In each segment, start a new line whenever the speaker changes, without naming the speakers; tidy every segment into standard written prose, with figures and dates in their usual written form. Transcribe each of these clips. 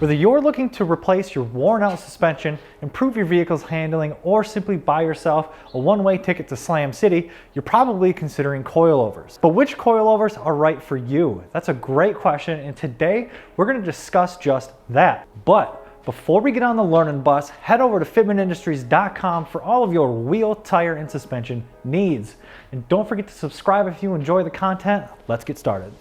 Whether you're looking to replace your worn out suspension, improve your vehicle's handling, or simply buy yourself a one-way ticket to Slam City, you're probably considering coilovers. But which coilovers are right for you? That's a great question, and today we're going to discuss just that. But before we get on the learning bus, head over to fitmentindustries.com for all of your wheel, tire, and suspension needs. And don't forget to subscribe if you enjoy the content. Let's get started.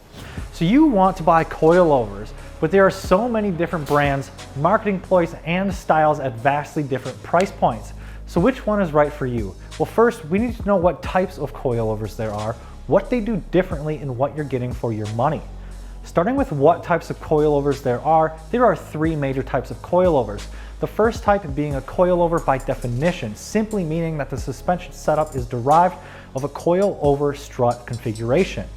So you want to buy coilovers, but there are so many different brands, marketing ploys, and styles at vastly different price points. So which one is right for you? Well, first, we need to know what types of coilovers there are, what they do differently, and what you're getting for your money. Starting with what types of coilovers there are three major types of coilovers. The first type being a coilover by definition, simply meaning that the suspension setup is derived of a coilover strut configuration.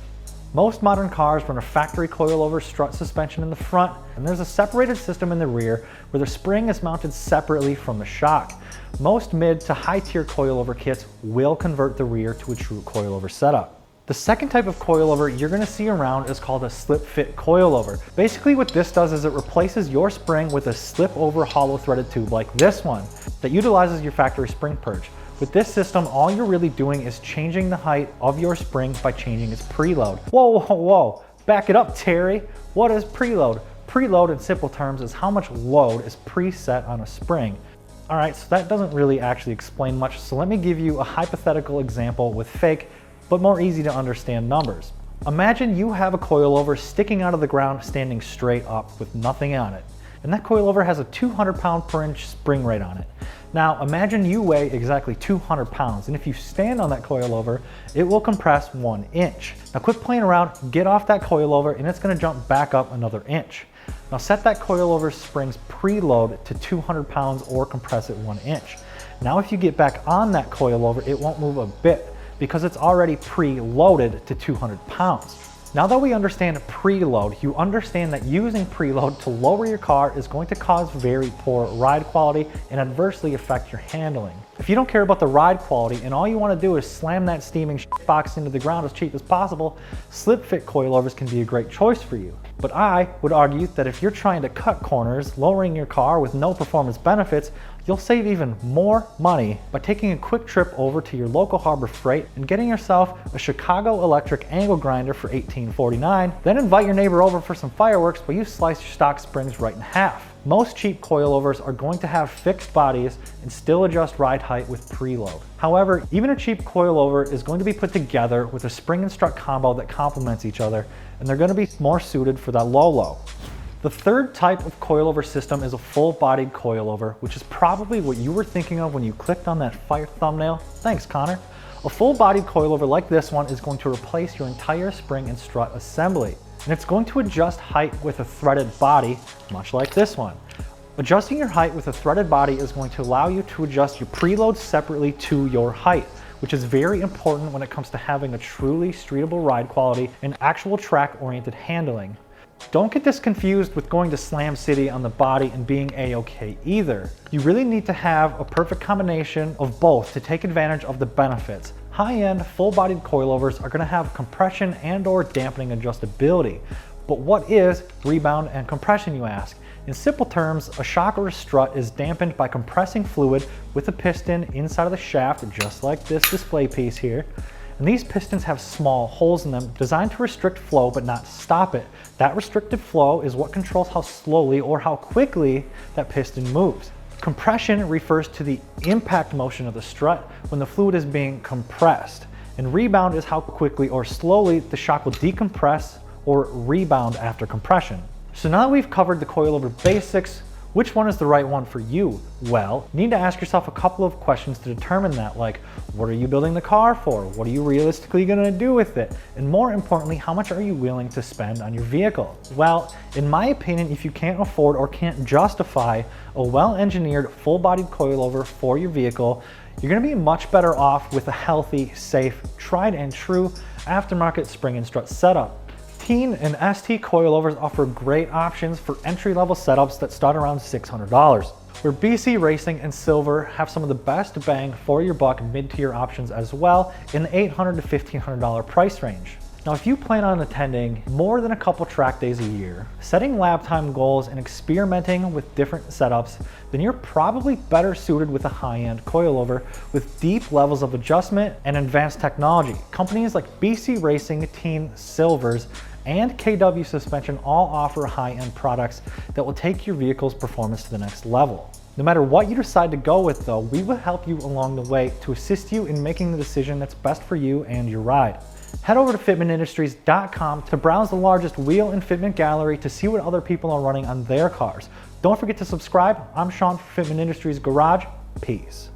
Most modern cars run a factory coilover strut suspension in the front, and there's a separated system in the rear where the spring is mounted separately from the shock. Most mid to high tier coilover kits will convert the rear to a true coilover setup. The second type of coilover you're going to see around is called a slip fit coilover. Basically what this does is it replaces your spring with a slip over hollow threaded tube like this one that utilizes your factory spring perch. With this system, all you're really doing is changing the height of your spring by changing its preload. Whoa, whoa, whoa, back it up, Terry. What is preload? Preload in simple terms is how much load is preset on a spring. All right, so that doesn't really actually explain much, so let me give you a hypothetical example with fake but more easy to understand numbers. Imagine you have a coilover sticking out of the ground standing straight up with nothing on it. And that coilover has a 200 pound per inch spring rate on it. Now imagine you weigh exactly 200 pounds, and if you stand on that coilover, it will compress 1 inch. Now quit playing around, get off that coilover, and it's gonna jump back up another inch. Now set that coilover spring's preload to 200 pounds or compress it 1 inch. Now if you get back on that coilover, it won't move a bit, because it's already preloaded to 200 pounds. Now that we understand preload, you understand that using preload to lower your car is going to cause very poor ride quality and adversely affect your handling. If you don't care about the ride quality and all you want to do is slam that steaming box into the ground as cheap as possible, slip fit coilovers can be a great choice for you. But I would argue that if you're trying to cut corners, lowering your car with no performance benefits, you'll save even more money by taking a quick trip over to your local Harbor Freight and getting yourself a Chicago electric angle grinder for $18.49. Then invite your neighbor over for some fireworks while you slice your stock springs right in half. Most cheap coilovers are going to have fixed bodies and still adjust ride height with preload. However, even a cheap coilover is going to be put together with a spring and strut combo that complements each other, and they're going to be more suited for that low. The third type of coilover system is a full-bodied coilover, which is probably what you were thinking of when you clicked on that fire thumbnail. Thanks, Connor. A full-bodied coilover like this one is going to replace your entire spring and strut assembly, and it's going to adjust height with a threaded body, much like this one. Adjusting your height with a threaded body is going to allow you to adjust your preload separately to your height, which is very important when it comes to having a truly streetable ride quality and actual track-oriented handling. Don't get this confused with going to Slam City on the body and being a-okay either. You really need to have a perfect combination of both to take advantage of the benefits. High-end, full-bodied coilovers are going to have compression and/or dampening adjustability. But what is rebound and compression, you ask? In simple terms, a shock or a strut is dampened by compressing fluid with a piston inside of the shaft, just like this display piece here. And these pistons have small holes in them designed to restrict flow but not stop it. That restricted flow is what controls how slowly or how quickly that piston moves. Compression refers to the impact motion of the strut when the fluid is being compressed. And rebound is how quickly or slowly the shock will decompress or rebound after compression. So now that we've covered the coilover basics, which one is the right one for you? Well, you need to ask yourself a couple of questions to determine that, like, what are you building the car for? What are you realistically gonna do with it? And more importantly, how much are you willing to spend on your vehicle? Well, in my opinion, if you can't afford or can't justify a well-engineered, full-bodied coilover for your vehicle, you're gonna be much better off with a healthy, safe, tried and true aftermarket spring and strut setup. Teen and ST coilovers offer great options for entry-level setups that start around $600, where BC Racing and Silver have some of the best bang for your buck mid-tier options as well in the $800 to $1,500 price range. Now, if you plan on attending more than a couple track days a year, setting lap time goals and experimenting with different setups, then you're probably better suited with a high-end coilover with deep levels of adjustment and advanced technology. Companies like BC Racing, Team Silvers, and KW Suspension all offer high-end products that will take your vehicle's performance to the next level. No matter what you decide to go with though, we will help you along the way to assist you in making the decision that's best for you and your ride. Head over to fitmentindustries.com to browse the largest wheel and fitment gallery to see what other people are running on their cars. Don't forget to subscribe. I'm Sean for Fitment Industries Garage. Peace.